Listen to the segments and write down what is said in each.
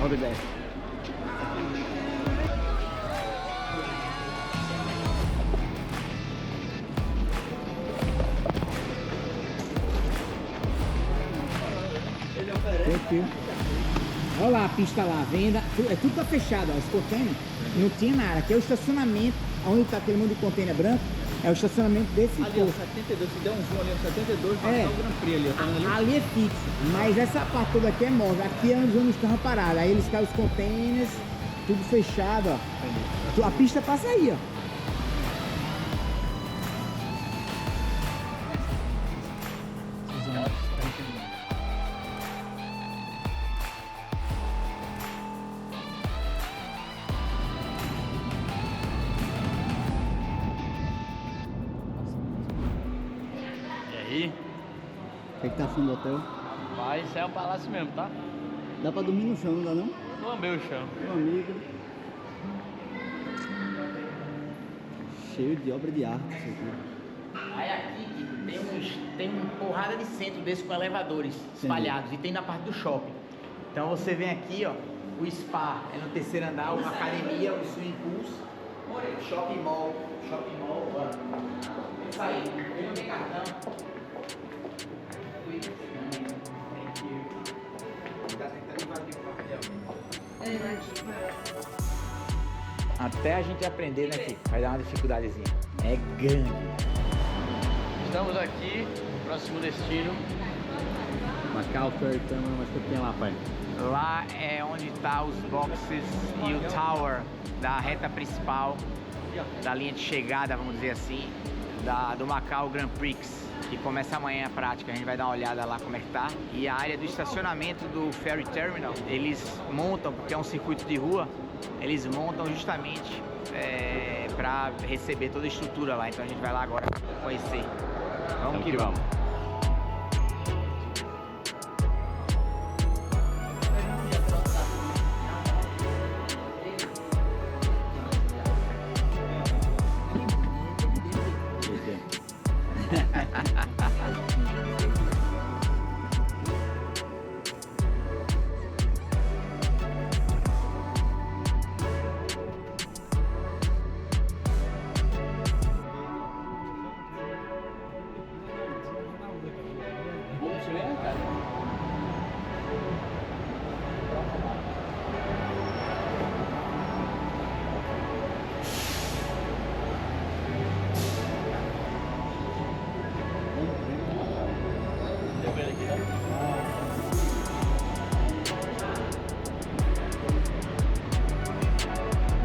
I'll be back. Olha lá a pista lá, venda, é tudo tá fechado, ó, os containers, não tinha nada. Aqui é o estacionamento, onde tá aquele monte de container branco, é o estacionamento desse ali, ó, 72, se der um zoom ali, ó, 72, vai dar o Grand Prix ali, ó, tá vendo ali? Ali é fixo, mas essa parte toda aqui é móvel, aqui é onde os carros parados, aí eles caem os containers, tudo fechado, ó. A pista passa aí, ó. O que tá afim do hotel? Vai, isso é o palácio mesmo, tá? Dá pra dormir no chão, não dá não? Não amei o chão. Meu amigo. Cheio de obra de arte isso aqui. Aí aqui tem uma porrada de centro desse com elevadores espalhados. E tem na parte do shopping. Então você vem aqui, ó, o spa é no terceiro andar, uma academia, o swing pools, shopping mall, bora. Isso aí, ele não tem cartão. Até a gente aprender, né, filho? Vai dar uma dificuldadezinha. É grande. Estamos aqui, próximo destino. Macau Grand Prix, mas o que tem lá, pai? Lá é onde tá os boxes e o tower da reta principal, da linha de chegada, vamos dizer assim, do Macau Grand Prix, que começa amanhã a prática. A gente vai dar uma olhada lá como é que tá. E a área do estacionamento do Ferry Terminal, eles montam, porque é um circuito de rua, eles montam justamente para receber toda a estrutura lá. Então a gente vai lá agora conhecer. Vamos que vamos.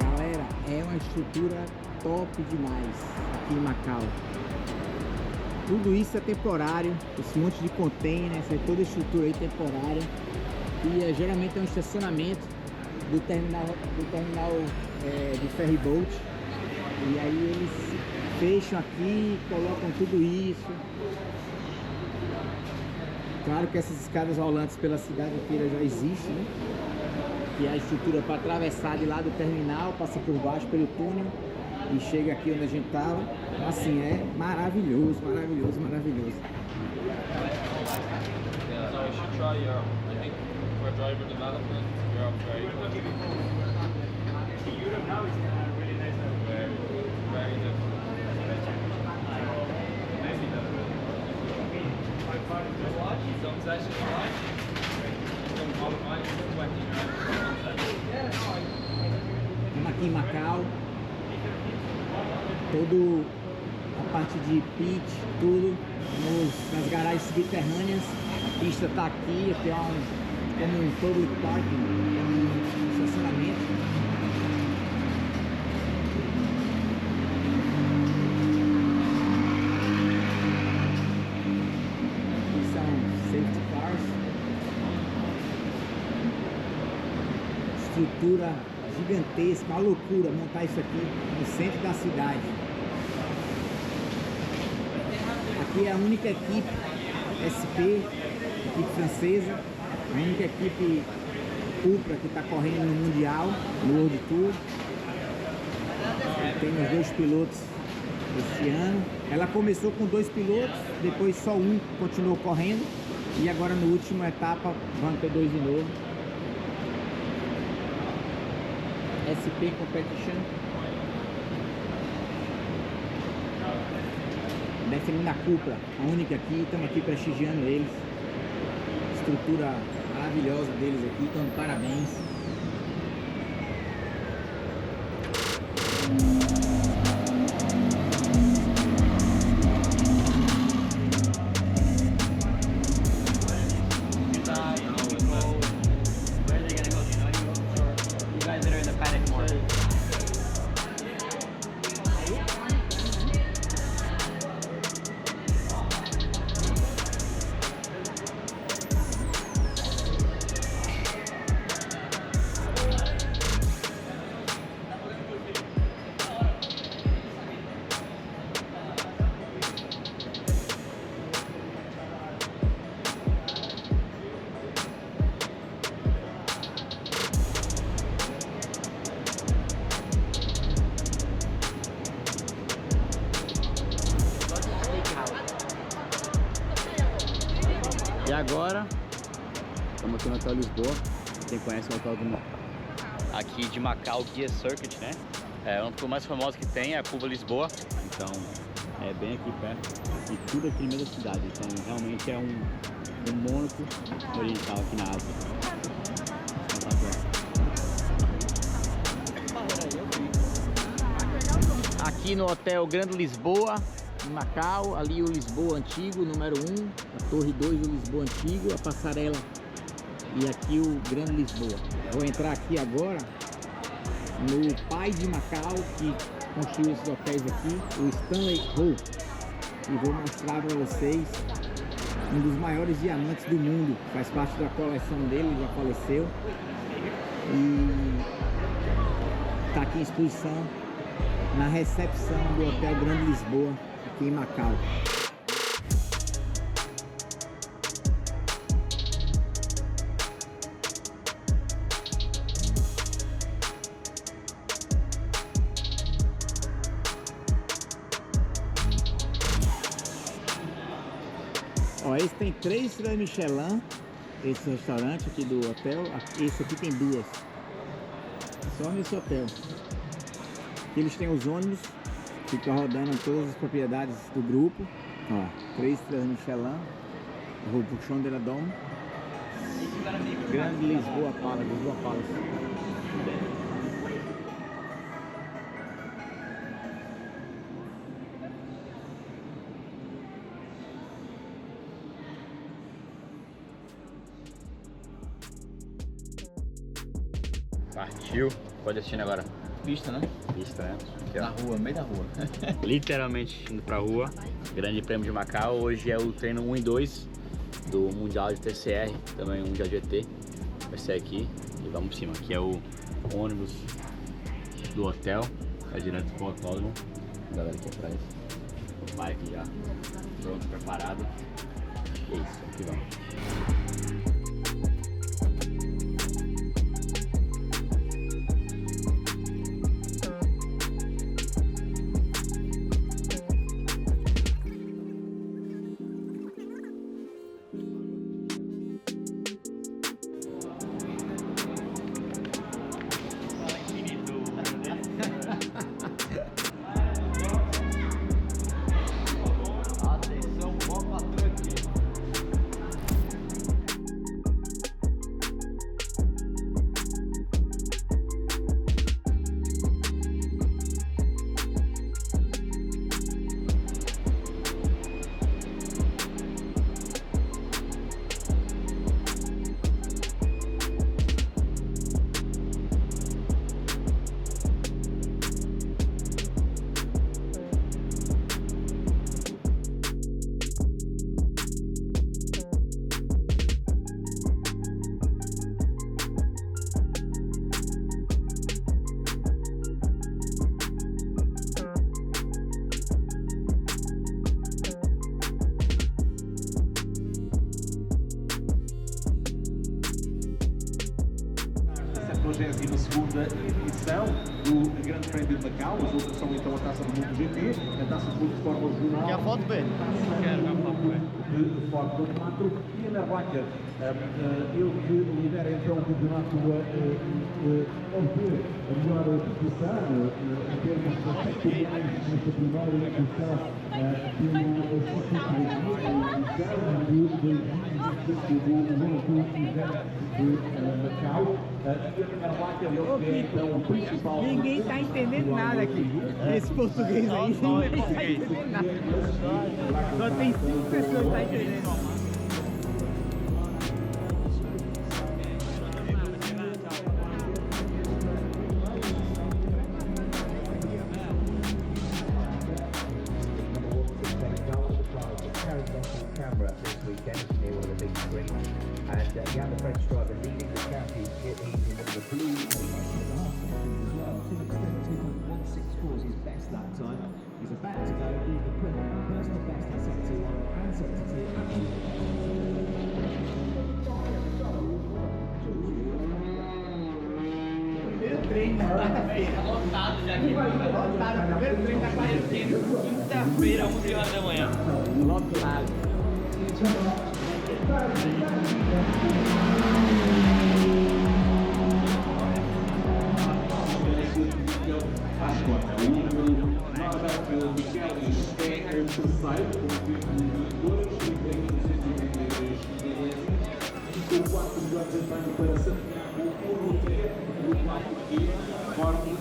Galera, é uma estrutura top demais aqui em Macau. Tudo isso é temporário, esse monte de container, toda a estrutura aí temporária. E geralmente é um estacionamento do terminal de ferry boat. E aí eles fecham aqui, colocam tudo isso. Claro que essas escadas rolantes pela cidade inteira já existem, né? E a estrutura para atravessar de lá do terminal, passa por baixo pelo túnel e chega aqui onde a gente tava. Assim, é maravilhoso, maravilhoso, maravilhoso. So we should try Europe. I think for driver development, Europe very good. Europe now is really nice. Very, very different. Some sessions watch. Some qualifying for 20, right? Estamos aqui em Macau. Toda a parte de pit, tudo nas garagens subterrâneas. A pista está aqui, tem como um public parking, um estacionamento. Estrutura gigantesca, uma loucura montar isso aqui no centro da cidade. Aqui é a única equipe SP, equipe francesa, a única equipe Cupra que está correndo no Mundial, no World Tour. Temos 2 pilotos este ano. Ela começou com 2 pilotos, depois só um continuou correndo e agora no último etapa vão ter 2 de novo. SP Competition. Definindo a Cupra, a única aqui, estamos aqui prestigiando eles. Estrutura maravilhosa deles aqui, então parabéns. E agora, estamos aqui no Hotel Lisboa. Quem conhece o hotel aqui de Macau Circuit, né? É uma das mais famosas que tem, é a curva Lisboa. Então, é bem aqui perto. E tudo aqui no meio da cidade. Então, realmente é um Mônaco oriental aqui na Ásia. Aqui no Hotel Grande Lisboa, em Macau, ali o Lisboa Antigo, número 1, a Torre 2 do Lisboa Antigo, a passarela e aqui o Grande Lisboa. Vou entrar aqui agora no pai de Macau, que construiu esses hotéis aqui, o Stanley Ho, e vou mostrar para vocês um dos maiores diamantes do mundo, faz parte da coleção dele, já faleceu, e está aqui em exposição na recepção do Hotel Grande Lisboa, aqui em Macau. Ó, esse tem 3 estrelas Michelin, esse restaurante aqui do hotel. Esse aqui tem 2, só nesse hotel. Eles têm os ônibus, ficam rodando todas as propriedades do grupo. Ó, 3 estrelas Michelin, Rua Puchon de la Dome, Grande Lisboa Palace, Lisboa Palace. Partiu. Pode assistir agora. Pista, né? Pista, né? Aqui, ó. Na rua, meio da rua. Literalmente indo pra rua. Grande Prêmio de Macau. Hoje é o treino 1 e 2 do Mundial de TCR, também o Mundial GT. Vai ser aqui e vamos por cima. Aqui é o ônibus do hotel. Vai direto pro autódromo. A galera aqui atrás. O pai aqui já pronto, preparado. E é isso, aqui vamos. A segunda edição do Grande Prémio de Macau. As outras são então a taça do mundo GP, a taça de Fórmula Regional. Quer a foto, Pedro? Quero a foto, Fórmula 4 e a Merlacher, ele que lidera então o campeonato obter a melhor posição em termos de populares nesta primeira edição Ninguém está entendendo nada aqui. Esse português aí, ninguém está entendendo nada. Só tem 5 pessoas que estão entendendo. He's about to go with the personal best in 71 and 72. Primeiro treino da quarta-feira. Lotado já aqui. Lotado, primeiro treino da quarta-feira. Quinta-feira, 11 horas da manhã. Lotado. Às contas, o número 9, Miguel é terceiro, com 22 e com 4 melhores desempenho para Santiago, o Routier, o 4 aqui, Fórmula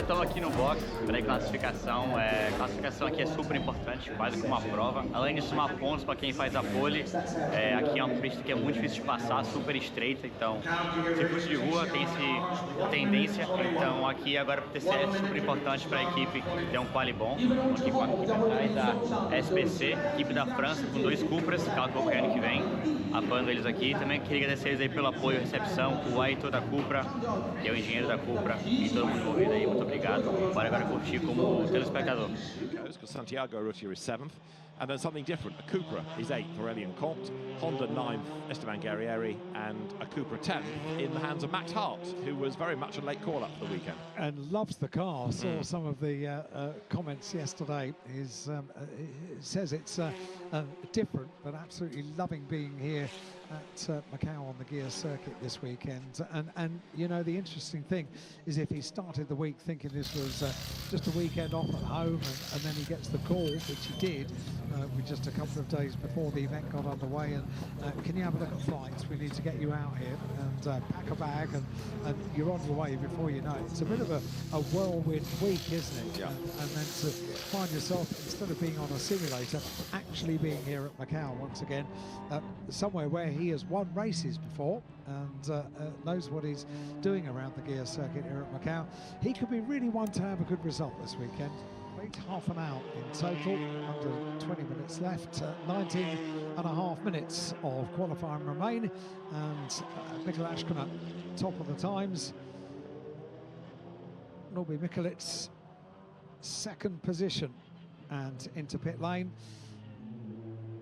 Estamos aqui no box, pré-classificação. Classificação aqui é super importante, quase que uma prova. Além de somar pontos para quem faz a pole, aqui é uma pista que é muito difícil de passar, super estreita. Então, circuito de rua tem essa tendência. Então, aqui agora para o TCR é super importante para a equipe ter um quali bom. Aqui com a equipe atrás da SPC, equipe da França com 2 Cupras, carro que eu vou ano que vem, apoiando eles aqui. Também queria agradecer eles aí pelo apoio e recepção, o Aitor da Cupra, que é o engenheiro da Cupra, e todo mundo envolvido aí. Muito obrigado. Bora agora curtir como telespectador. Because Santiago Routier is 7th, and then something different. A Cupra is 8th for Elian Comte, Honda 9th, Esteban Guerrieri, and a Cupra 10th in the hands of Max Hart, who was very much a late call-up for the weekend. And loves the car. Saw some of the comments yesterday. Says it's different, but absolutely loving being here at Macau on the gear circuit this weekend, and you know, the interesting thing is if he started the week thinking this was just a weekend off at home, and then he gets the call, which he did with just a couple of days before the event got underway, and can you have a look at flights, we need to get you out here, and pack a bag, and you're on your way before you know it. It's a bit of a whirlwind week, isn't it? Yeah. And then to find yourself, instead of being on a simulator, actually being here at Macau once again, somewhere where he has won races before and knows what he's doing around the gear circuit here at Macau. He could be really one to have a good result this weekend. Wait half an hour in total, under 20 minutes left, 19.5 minutes of qualifying remain, and Mikkel Ashkona top of the times. Norby Mikulit's second position and into pit lane.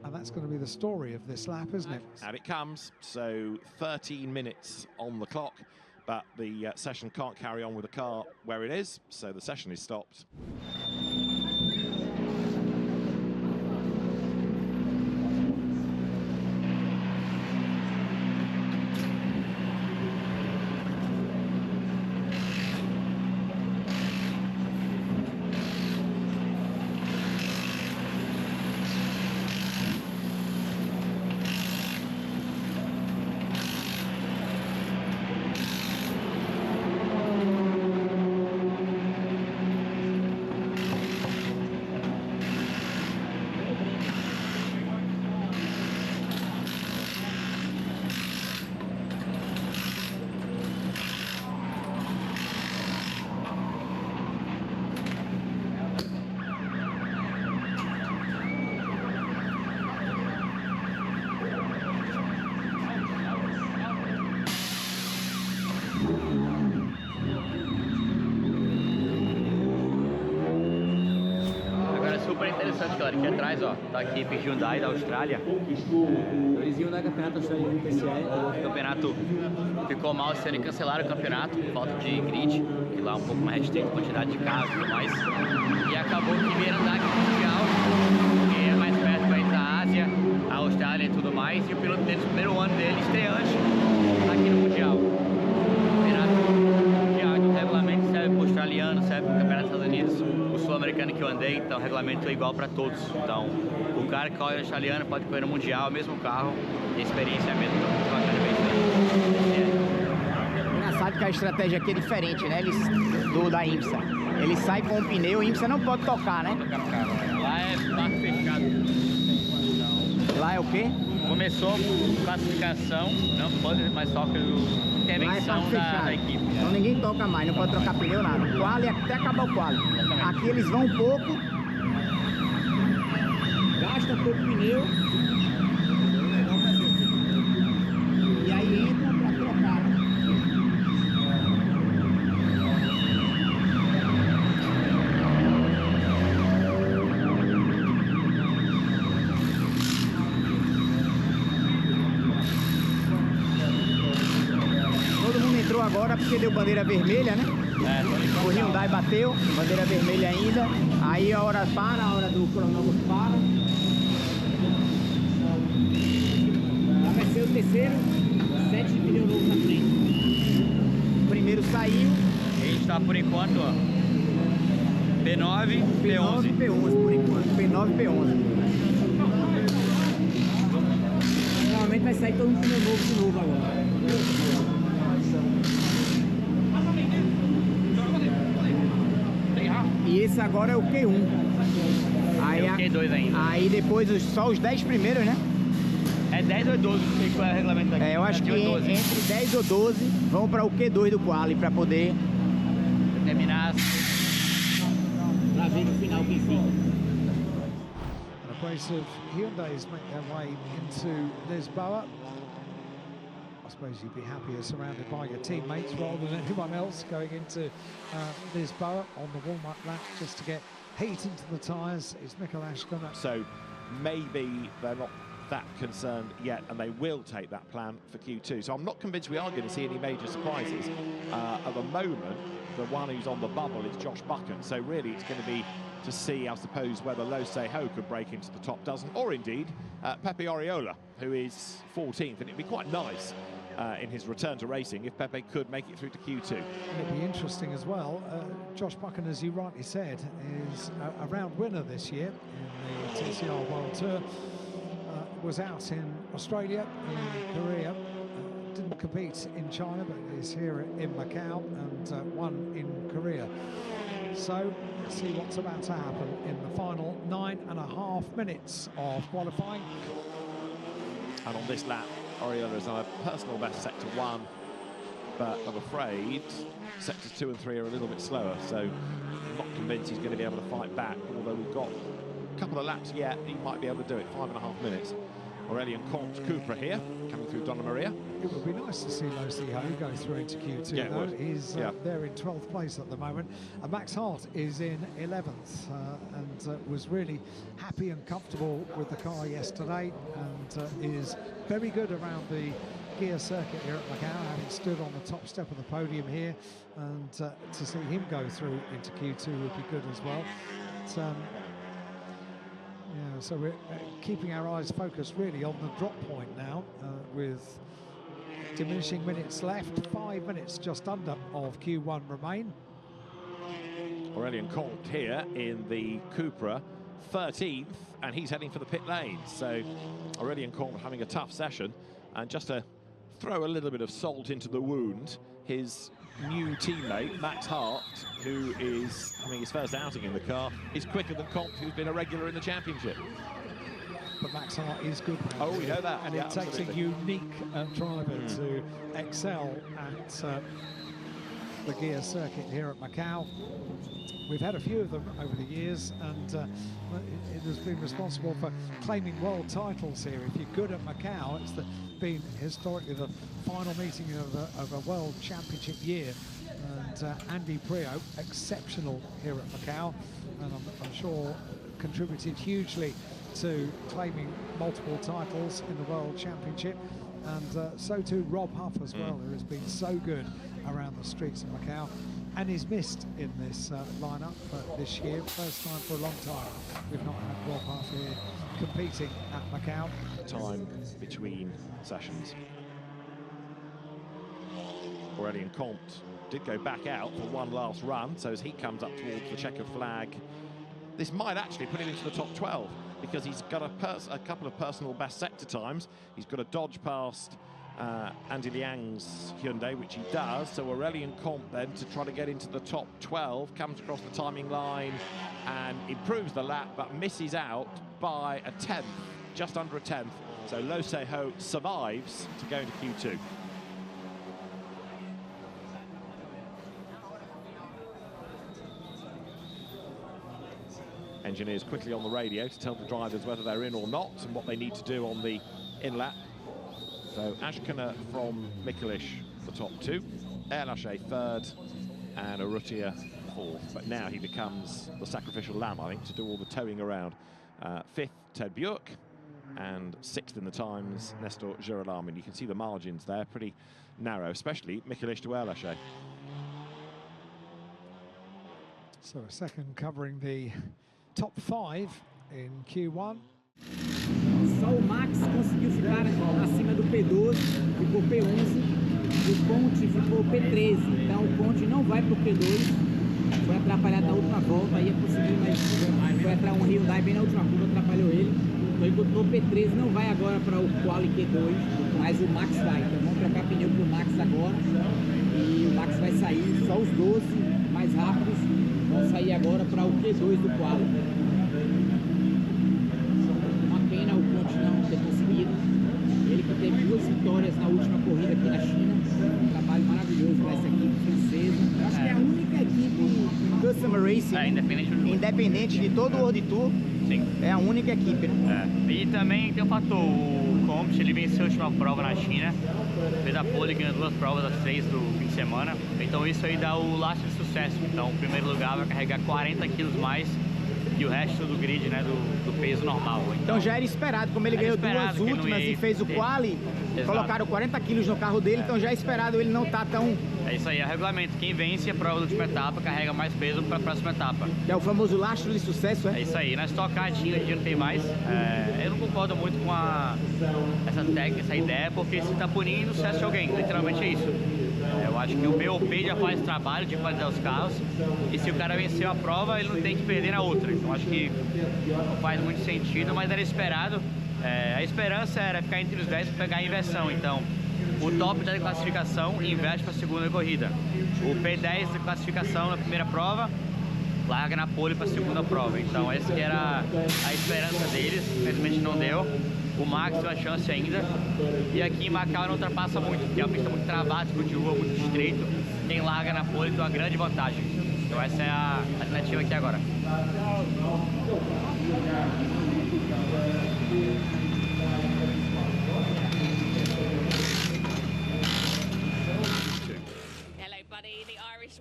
And that's going to be the story of this lap, isn't it? And it comes. So 13 minutes on the clock, but the session can't carry on with the car where it is, so the session is stopped. Galera, aqui atrás, ó, tá a equipe Hyundai da Austrália. Eles iam dar campeonato australiano PCI. O campeonato ficou mal esse ano e cancelaram o campeonato por falta de grid, que lá é um pouco mais restrito, quantidade de carros e tudo mais. E acabou que vieram dar aqui no Mundial, que é mais perto para ir da Ásia, a Austrália e tudo mais. E o piloto deles, primeiro ano dele, estreante aqui no Mundial. O campeonato mundial do regulamento serve para o australiano, serve para o campeonato dos Estados Unidos. O sul-americano que eu andei, então o regulamento é igual para todos. Então, o cara que corre australiano pode correr no Mundial, mesmo carro, e a experiência é a mesma, então bacana, bem Engraçado que a estratégia aqui é diferente, né? Da IMSA. Ele sai com um pneu, a IMSA não pode tocar, né? Lá é parque fechado. Lá é o quê? Começou classificação, não pode mais tocar intervenção da equipe. Então ninguém toca mais, não pode trocar pneu, nada. Quali até acabar o quali. Aqui eles vão um pouco, gastam pouco pneu e aí entram para trocar. Agora porque deu bandeira vermelha, né? O Hyundai bateu, bandeira vermelha ainda. Aí a hora para, a hora do cronômetro para. Vai ser o terceiro, 7 de pneu novo na frente. O primeiro saiu. A gente tá por enquanto, ó, P9, P11. P11 por enquanto, P9, P11. Normalmente vai sair todo um pneu novo de novo agora. E esse agora é o Q1. Aí, o Q2 ainda. Aí depois só os 10 primeiros, né? É 10 ou 12, não sei qual é o regulamento daqui. Eu acho que entre 10 ou 12 vão para o Q2 do quali para poder terminar para ver no final quem fica. And a brace of Hyundais make their way into Lisboa. I suppose you'd be happier surrounded by your teammates rather than anyone else going into Lisboa on the warm-up lap just to get heat into the tyres. It's Mikkel Ashkona. So maybe they're not that concerned yet, and they will take that plan for Q2. So I'm not convinced we are going to see any major surprises. At the moment, the one who's on the bubble is Josh Buchan. So really, it's going to be to see, I suppose, whether Lo Se-ho could break into the top dozen, or indeed Pepe Oriola, who is 14th. And it'd be quite nice in his return to racing if Pepe could make it through to Q2. It'd be interesting as well. Josh Buchan, as you rightly said, is a round winner this year in the TCR World Tour. Was out in Australia, in Korea, didn't compete in China, but is here in Macau and won in Korea. So let's see what's about to happen in the final 9.5 minutes of qualifying. And on this lap, Oriola is on a personal best sector 1, but I'm afraid sectors 2 and 3 are a little bit slower, so I'm not convinced he's going to be able to fight back, although we've got a couple of laps yet, he might be able to do it. 5.5 minutes. Aurélien Comte Cupra here, coming through Donna Maria. It would be nice to see Lo Se-ho go through into Q2, yeah, though. He's there in 12th place at the moment. Max Hart is in 11th and was really happy and comfortable with the car yesterday, and is very good around the gear circuit here at Macau, having stood on the top step of the podium here, and to see him go through into Q2 would be good as well. But, yeah, so we're keeping our eyes focused really on the drop point now, with diminishing minutes left. 5 minutes just under of Q1 remain. Aurélien Comte here in the Cupra, 13th, and he's heading for the pit lane. So Aurélien Comte having a tough session, and just to throw a little bit of salt into the wound, his new teammate, Max Hart, who is having his first outing in the car, is quicker than Comte, who's been a regular in the championship. But Max Hart is good. Oh, we know that. And yeah, it takes a unique driver to excel at the gear circuit here at Macau. We've had a few of them over the years, and it has been responsible for claiming world titles here. If you're good at Macau, it's been historically the final meeting of a world championship year. And Andy Prio, exceptional here at Macau, and I'm sure contributed hugely to claiming multiple titles in the world championship. And so too Rob Huff as well, who has been so good around the streets of Macau, and is missed in this lineup this year. First time for a long time we've not had Rob Huff here competing at Macau. Time between sessions. Aurélien Comte did go back out for one last run, so as he comes up towards the checkered flag, this might actually put him into the top 12, because he's got a couple of personal best sector times. He's got a dodge past Andy Liang's Hyundai, which he does. So Aurélien Comte then, to try to get into the top 12, comes across the timing line and improves the lap, but misses out by a 10th, just under a 10th. So Lo Se-ho survives to go into Q2. Engineers quickly on the radio to tell the drivers whether they're in or not and what they need to do on the in-lap. So Ashkana from Mikelish, the top 2, Erlaché 3rd, and Urrutia 4th. But now he becomes the sacrificial lamb, I think, to do all the towing around. 5th, Ted Bjork, and 6th in the times, Nestor Girolamo. You can see the margins there, pretty narrow, especially Mikelish to Erlaché. So a second covering the top 5 in Q1. Só o Max conseguiu ficar acima do P12, ficou P11, e o Conte ficou P13. Então o Conte não vai para o P2, foi atrapalhado na última volta, ia conseguir, mas foi atrás um Hyundai bem na última curva, atrapalhou ele. Então ele continuou P13, não vai agora para o Quali Q2, mas o Max vai. Então vamos trocar pneu para o Max agora, e o Max vai sair, só os 12 mais rápidos vão sair agora para o Q2 do Quali. O Conte não ter conseguido. Ele que teve 2 vitórias na última corrida aqui na China. Um trabalho maravilhoso dessa equipe francesa. Acho que é a única equipe Customer Racing independente de todo o World Tour. Sim. É a única equipe, né? E também tem um fator, o Comte, ele venceu a última prova na China, fez a pole, ganhou 2 provas das 3 do fim de semana. Então isso aí dá o laço de sucesso. Então o primeiro lugar vai carregar 40 quilos mais e o resto do grid, né, do peso normal. Então já era esperado, como ele ganhou duas últimas e fez o quali, colocaram 40 quilos no carro dele, então já é esperado ele não tá tão... É isso aí, é o regulamento. Quem vence a prova da última etapa carrega mais peso para a próxima etapa. Que é o famoso lastro de sucesso, é? É isso aí. Na Stock Car tinha, hoje em dia não tem mais. Eu não concordo muito com essa técnica, essa ideia, porque você tá punindo o sucesso de alguém, literalmente é isso. Eu acho que o BOP já faz o trabalho de qualizar os carros, e se o cara venceu a prova, ele não tem que perder na outra. Então acho que não faz muito sentido, mas era esperado. A esperança era ficar entre os 10 para pegar a inversão. Então o top da classificação inverte para a segunda corrida. O P10 da classificação na primeira prova larga na pole para a segunda prova. Então essa que era a esperança deles, infelizmente não deu. O Max tem uma chance ainda. E aqui em Macau não ultrapassa muito, porque é uma pista muito travada, de rua muito estreito. Quem larga na pole tem uma grande vantagem. Então essa é a alternativa aqui agora.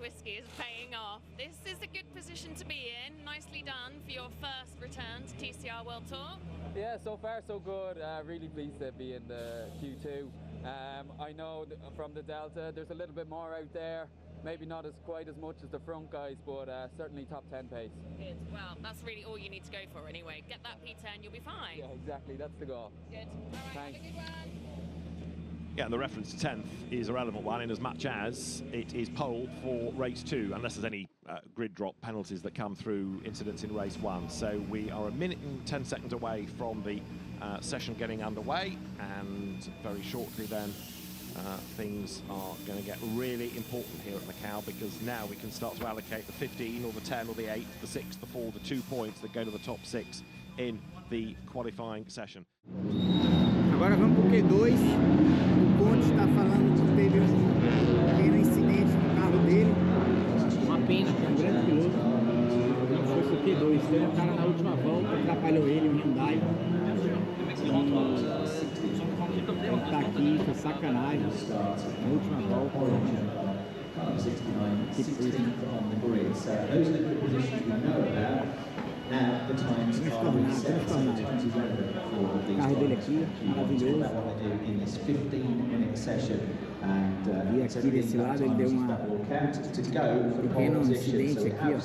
Whiskey is paying off. This is a good position to be in. Nicely done for your first return to TCR World Tour. Yeah, so far so good. Really pleased to be in the Q2. I know from the Delta there's a little bit more out there. Maybe not quite as much as the front guys, but certainly top 10 pace. Good. Well, that's really all you need to go for anyway. Get that P10, you'll be fine. Yeah, exactly. That's the goal. Good. All right, have a good one. Yeah, and the reference to 10th is a relevant one in as much as it is pole for race 2, unless there's any grid drop penalties that come through incidents in race 1. So we are a minute and 10 seconds away from the session getting underway, and very shortly then things are going to get really important here at Macau, because now we can start to allocate the 15 or the 10 or the 8, the 6, the 4, the 2 points that go to the top 6 in the qualifying session. Agora vamos pro Q2. O Conte está falando que teve um pequeno incidente no carro dele. Uma pena, que é um grande piloto. Não foi pro Q2. Teve um cara na última volta, atrapalhou ele, um Hyundai. E tá aqui, foi sacanagem. Na última volta. Que o carro dele aqui, maravilhoso. E aqui desse lado ele deu um pequeno incidente aqui, ó.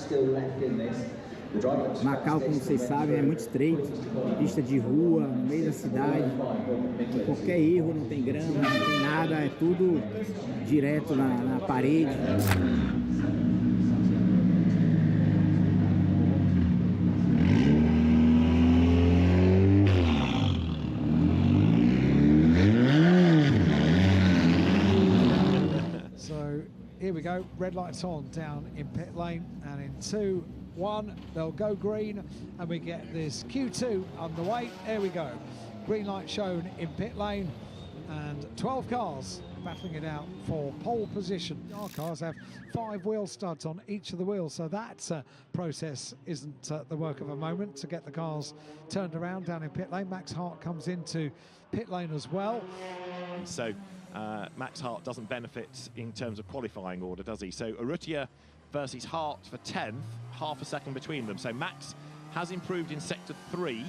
Macau, como vocês sabem, é muito estreito, pista de rua, no meio da cidade. Qualquer erro, não tem grama, não tem nada, é tudo direto na parede. Here we go, red lights on down in pit lane, and in 2, 1, they'll go green, and we get this Q2 underway. There we go, green light shown in pit lane, and 12 cars battling it out for pole position. Our cars have 5 wheel studs on each of the wheels, so that process isn't the work of a moment to get the cars turned around down in pit lane. Max Hart comes into pit lane as well. So Max Hart doesn't benefit in terms of qualifying order, does he? So Urrutia versus Hart for 10th, half a second between them. So Max has improved in sector 3,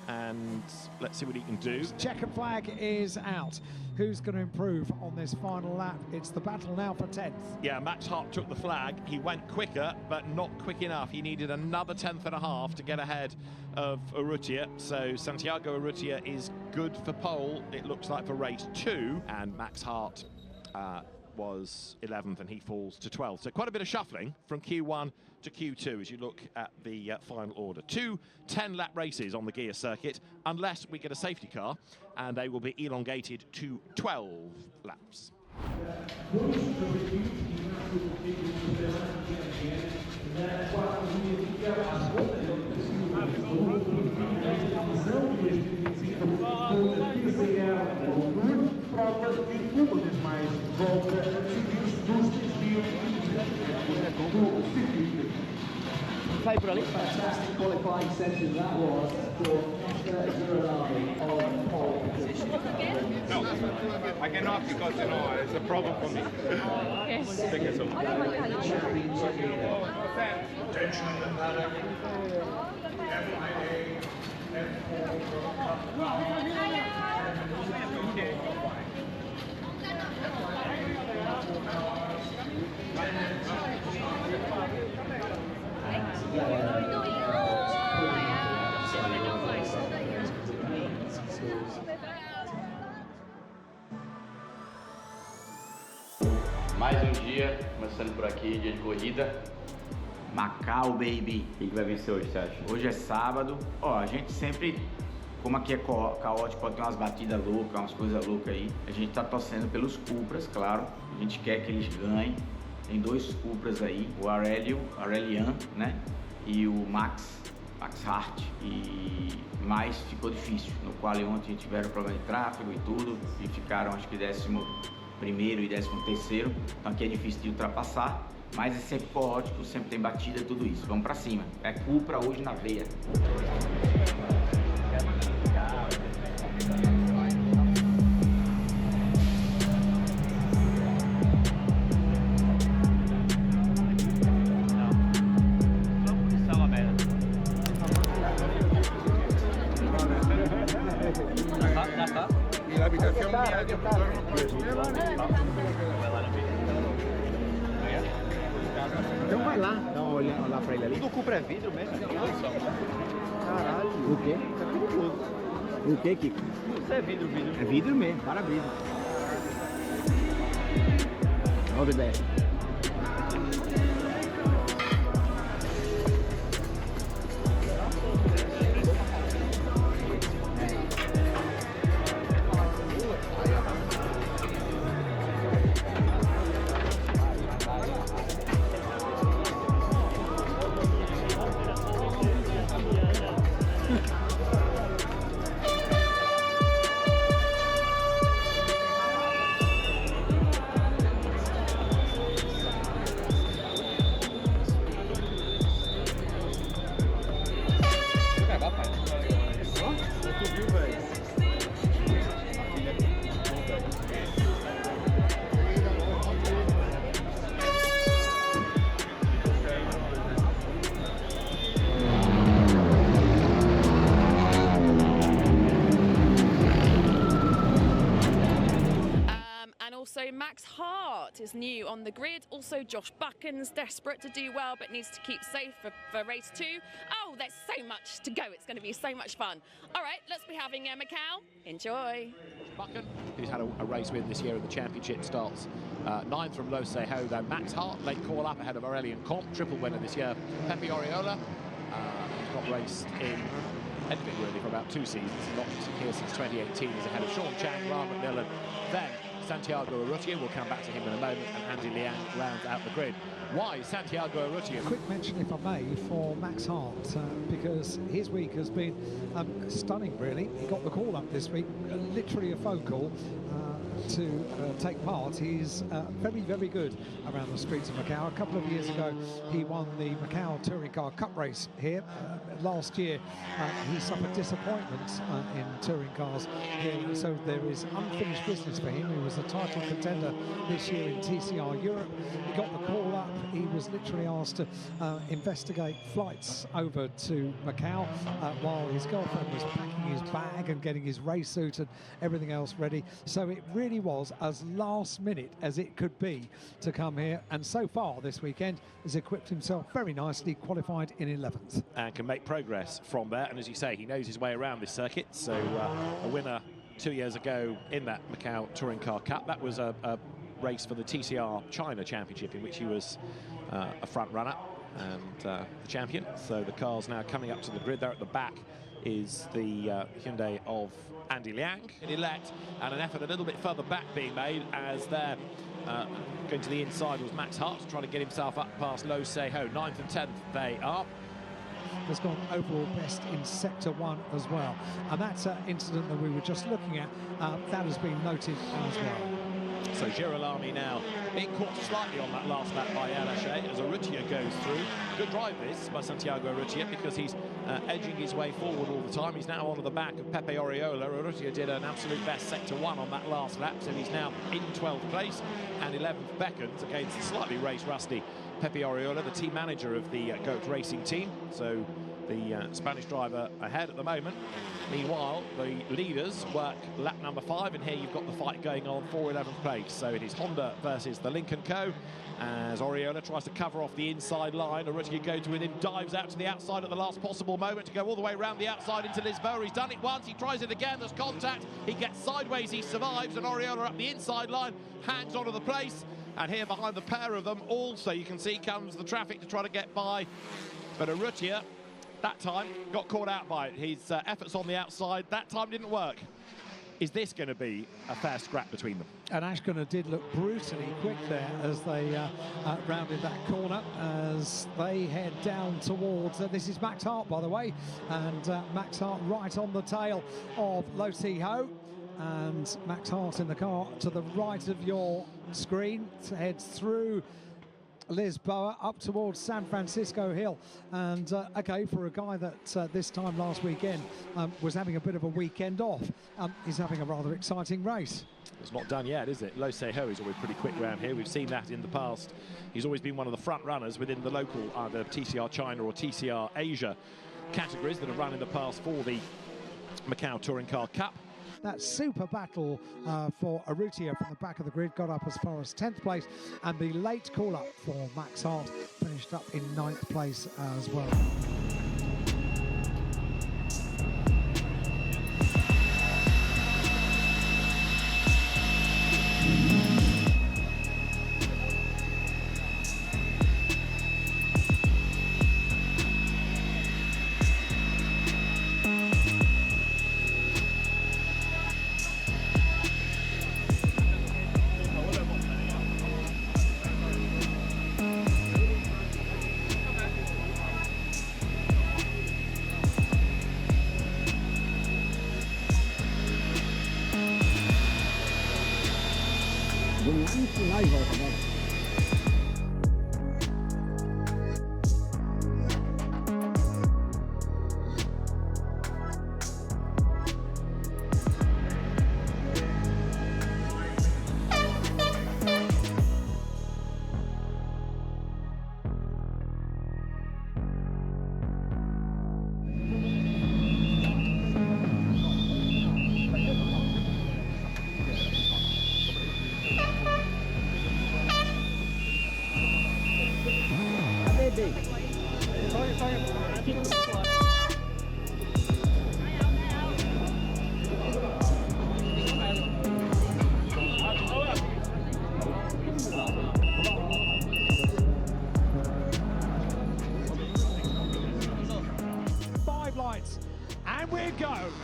and let's see what he can do. Checkered flag is out. Who's going to improve on this final lap? It's the battle now for 10th. Yeah, Max Hart took the flag. He went quicker, but not quick enough. He needed another 10th and a half to get ahead of Urrutia. So Santiago Urrutia is good for pole, it looks like, for race 2. And Max Hart was 11th, and he falls to 12th. So quite a bit of shuffling from Q1 to Q2 as you look at the final order. 2 10-lap races on the gear circuit, unless we get a safety car, and they will be elongated to 12 laps. Vai por ali. Fantastic qualifying session that was for on pole position. I cannot because, you know, it's a problem for me. Okay. Thank you so much. Mais um dia, começando por aqui, dia de corrida. Macau, baby. Quem que vai vencer hoje, você acha? Hoje é sábado. Ó, a gente sempre, como aqui é caótico, pode ter umas batidas loucas, umas coisas loucas aí. A gente tá torcendo pelos Cupras, claro. A gente quer que eles ganhem. Tem dois Cupras aí, o Aurelian, né? E o Max Hart. Mas ficou difícil. No qual ontem tiveram problema de tráfego e tudo. E ficaram, acho que 11º e 13º. Então aqui é difícil de ultrapassar. Mas é sempre caótico, sempre tem batida, tudo isso. Vamos pra cima. É Cupra hoje na veia. Y la habitación mía que Então vai lá, dá uma olhada lá pra ele ali. O Cupra é vidro mesmo? Caralho. O quê? O quê, Kiko? Isso é vidro. É vidro mesmo, para-brisa. Olha o BBS. Also, Max Hart is new on the grid. Also, Josh Buchan's desperate to do well, but needs to keep safe for race 2. Oh, there's so much to go. It's going to be so much fun. All right, let's be having Macau. Enjoy. Buchan, who's had a race with this year in the championship, starts 9th from Lo Seho. Then Max Hart, late call up ahead of Aurelian Comte, triple winner this year. Pepe Oriola, who's not raced in anything really for about 2 seasons, not here since 2018. He's ahead of Sean Chang, Ron McMillan. Then Santiago Urrutia, we'll come back to him in a moment, and Andy Liang rounds out the grid. Why Santiago Urrutia? Quick mention, if I may, for Max Hart, because his week has been stunning, really. He got the call up this week, literally a phone call to take part. He's very, very good around the streets of Macau. A couple of years ago, he won the Macau Touring Car Cup race here. Last year, he suffered disappointments in touring cars here, so there is unfinished business for him. He was a title contender this year in TCR Europe. He got the call up. He was literally asked to investigate flights over to Macau while his girlfriend was packing his bag and getting his race suit and everything else ready. So it really was as last minute as it could be to come here, and so far this weekend has equipped himself very nicely, qualified in 11th. And can make progress from there, and as you say, he knows his way around this circuit. So a winner 2 years ago in that Macau Touring Car Cup. That was a race for the TCR China Championship in which he was a front runner and the champion. So the cars now coming up to the grid. There at the back is the Hyundai of Andy Liang in elect, and an effort a little bit further back being made as they're going to the inside was Max Hart, trying to get himself up past Lo Seho. 9th and 10th they are. Has gone overall best in Sector 1 as well. And that's an incident that we were just looking at. That has been noted as well. So Girolami now being caught slightly on that last lap by Alache as Urrutia goes through. Good drive this by Santiago Urrutia because he's edging his way forward all the time. He's now onto the back of Pepe Oriola. Urrutia did an absolute best sector 1 on that last lap, so he's now in 12th place and 11th beckons against the slightly race rusty Pepe Oriola, the team manager of the GOAT racing team. So the Spanish driver ahead at the moment. Meanwhile, the leaders work lap number 5, and here you've got the fight going on for 11th place. So it is Honda versus the Lincoln Co. As Oriola tries to cover off the inside line. Urrutia goes with him, dives out to the outside at the last possible moment to go all the way around the outside into Lisboa. He's done it once, he tries it again, there's contact, he gets sideways, he survives, and Oriola up the inside line, hangs onto the place. And here behind the pair of them also, you can see, comes the traffic to try to get by. But Urrutia, that time, got caught out by it. His efforts on the outside, that time didn't work. Is this going to be a fair scrap between them? And Ashcona did look brutally quick there as they rounded that corner, as they head down towards, this is Max Hart, by the way, and Max Hart right on the tail of Lo Ho. And Max Hart in the car to the right of your screen, heads through Lisboa up towards San Francisco Hill. And okay, for a guy that this time last weekend was having a bit of a weekend off, he's having a rather exciting race. It's not done yet, is it? Lo Ho is always pretty quick around here. We've seen that in the past. He's always been one of the front runners within the local either TCR China or TCR Asia categories that have run in the past for the Macau Touring Car Cup. That super battle for Urrutia from the back of the grid got up as far as 10th place, and the late call-up for Max Hart finished up in 9th place as well.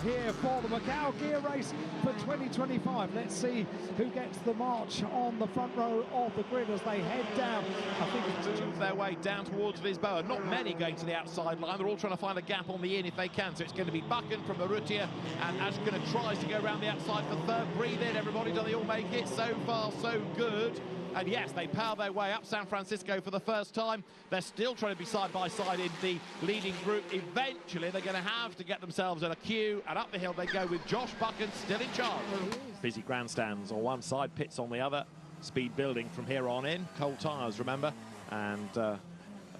Here for the Macau Gear Race for 2025. Let's see who gets the march on the front row of the grid as they head down. I think it's choose their way down towards Lisboa. Not many going to the outside line. They're all trying to find a gap on the in if they can. So it's going to be Buchan from Urrutia, and Ashcona tries to go around the outside for third. Breathe in, everybody. Do they all make it? So far, so good. And yes, they power their way up San Francisco for the first time. They're still trying to be side by side in the leading group. Eventually, they're going to have to get themselves in a queue, and up the hill they go with Josh Buchan still in charge. Busy grandstands on one side, pits on the other. Speed building from here on in. Cold tyres, remember, and a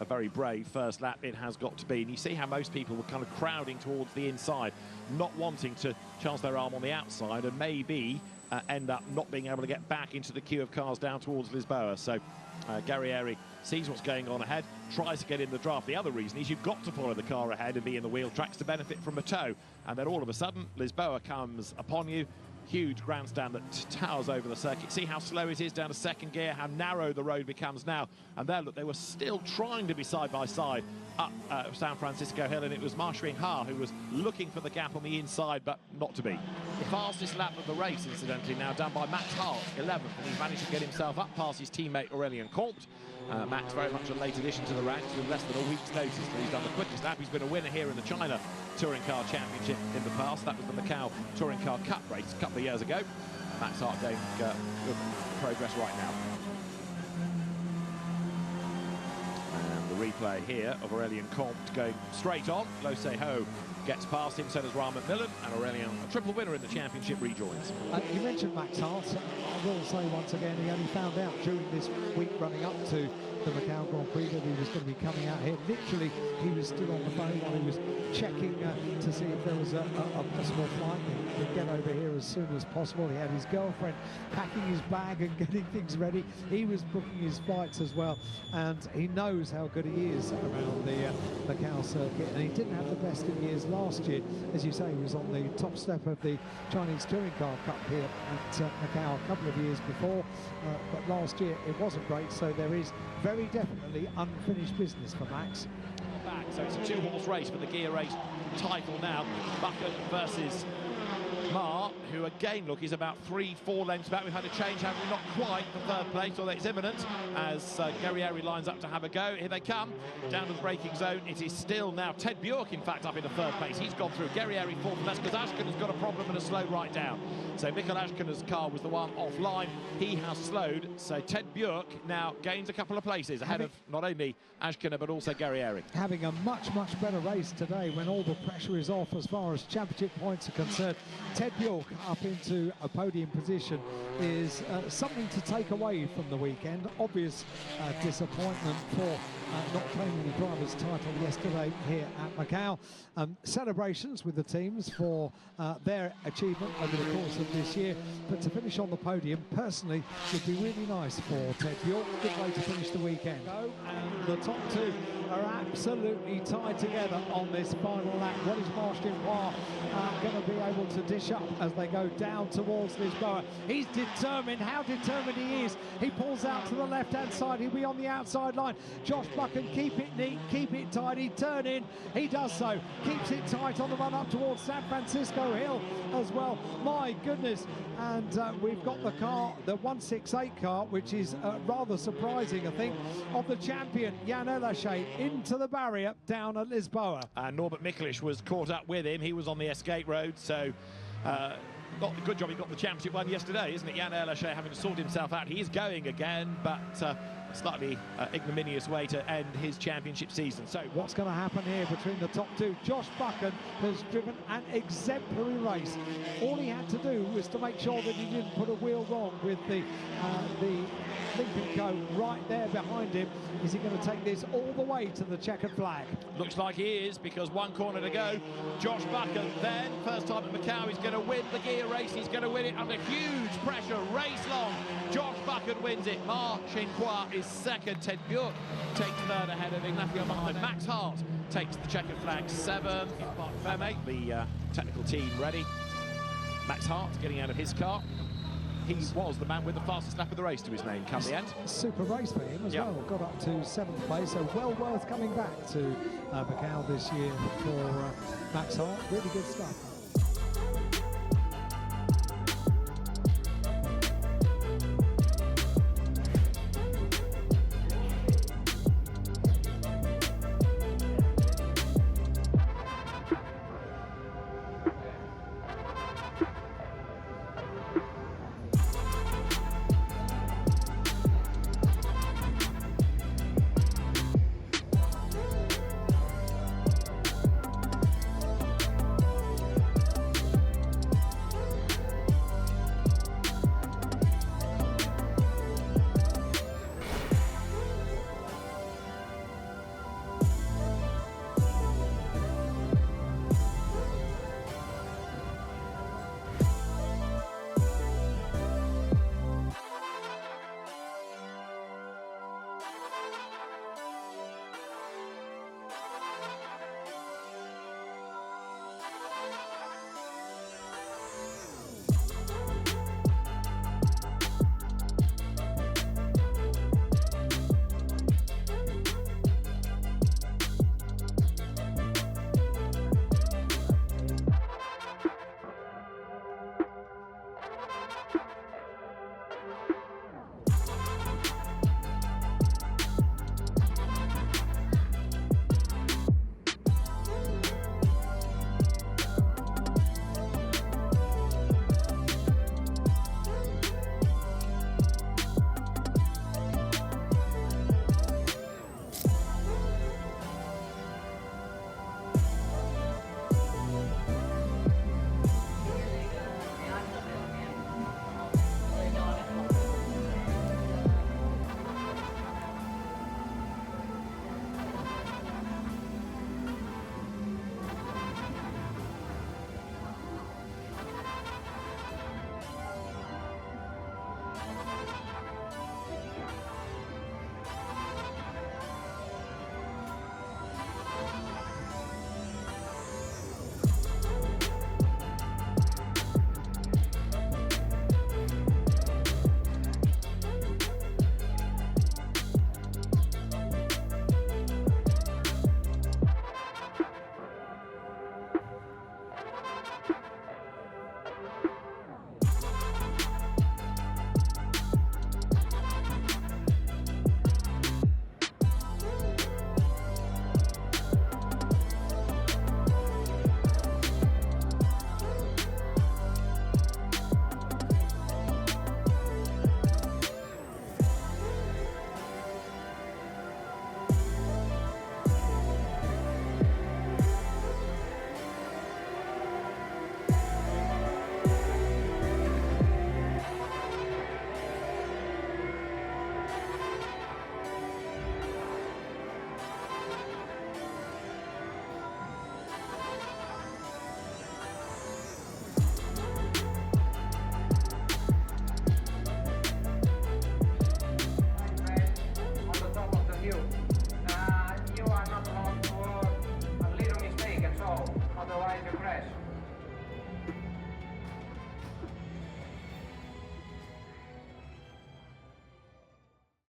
very brave first lap it has got to be. And you see how most people were kind of crowding towards the inside, not wanting to chance their arm on the outside, and maybe end up not being able to get back into the queue of cars down towards Lisboa. So Garrieri sees what's going on ahead, tries to get in the draft. The other reason is you've got to follow the car ahead and be in the wheel tracks to benefit from a tow. And then all of a sudden, Lisboa comes upon you. Huge grandstand that towers over the circuit. See how slow it is down to second gear, how narrow the road becomes now. And there, look, they were still trying to be side by side up San Francisco Hill, and it was Ma Xing-ha who was looking for the gap on the inside, but not to be. The fastest lap of the race, incidentally, now done by Max Hart, 11th, and he's managed to get himself up past his teammate Aurélien Comte. Max, very much a late addition to the ranks with less than a week's notice, but he's done the quickest lap. He's been a winner here in the China Touring Car Championship in the past. That was the Macau Touring Car Cup race a couple of years ago. Max Hart going good progress right now. And the replay here of Aurélien Comte going straight on. Lo Se-Ho gets past him, so does Ryan McMillan, and Aurélien, a triple winner in the championship, rejoins. You mentioned Max Hart. I will say once again, he only found out during this week running up to the Macau Grand Prix that he was going to be coming out here. Literally, he was still on the phone while he was checking to see if there was a possible flight that he could get over here as soon as possible. He had his girlfriend packing his bag and getting things ready. He was booking his flights as well, and he knows how good he is around the Macau circuit, and he didn't have the best of years last year. As you say, he was on the top step of the Chinese Touring Car Cup here at Macau a couple of years before, but last year it wasn't great, so there is very definitely unfinished business for Max. Back, so it's a two-horse race for the gear race title now. Bucket versus Ma, who again, look, is about 3-4 lengths back. We've had a change, haven't we? Not quite for third place, although it's imminent as Guerrieri lines up to have a go. Here they come, down to the braking zone. It is still now Ted Bjork, in fact, up into third place. He's gone through. Guerrieri fourth, and that's because Ashken has got a problem and has slowed right down. So Mikkel Ashkena's car was the one offline. He has slowed, so Ted Bjork now gains a couple of places ahead of not only Ashkena but also Guerrieri. Having a much better race today when all the pressure is off as far as championship points are concerned. Ted Bjork up into a podium position is something to take away from the weekend. Obvious disappointment for not claiming the driver's title yesterday here at Macau. Celebrations with the teams for their achievement over the course of this year, but to finish on the podium personally would be really nice for Ted Bjork. Good way to finish the weekend. And the top two are absolutely tied together on this final lap. What is Marshall going to be able to dish up as they go down towards Lisboa? He's determined. How determined he is. He pulls out to the left-hand side. He'll be on the outside line. Josh Buchan, keep it neat, keep it tidy, turn in. He does so. Keeps it tight on the run up towards San Francisco Hill as well. My goodness. And we've got the car, the 168 car, which is rather surprising, I think, of the champion, Jan Elache, into the barrier down at Lisboa. And Norbert Miklisch was caught up with him. He was on the escape road, so got a good job he got the championship one yesterday, isn't it? Jan Elache having to sort himself out. He is going again, but slightly ignominious way to end his championship season. So what's going to happen here between the top two? Josh Buchan has driven an exemplary race. All he had to do was to make sure that he didn't put a wheel wrong with the Lincoln Co. right there behind him. Is he going to take this all the way to the checkered flag? Looks like he is, because one corner to go. Josh Buchan then, first time at Macau, he's going to win the gear race. He's going to win it under huge pressure, race long. Josh Buchan wins it. Ma Xinhua is second. Ted Bjork takes third ahead of Ignacio behind. Max Hart takes the checkered flag seventh. The technical team ready. Max Hart getting out of his car. He was the man with the fastest lap of the race to his name come the end. Super race for him as well. Got up to 7th place, so well worth coming back to Macau this year for Max Hart. Really good stuff.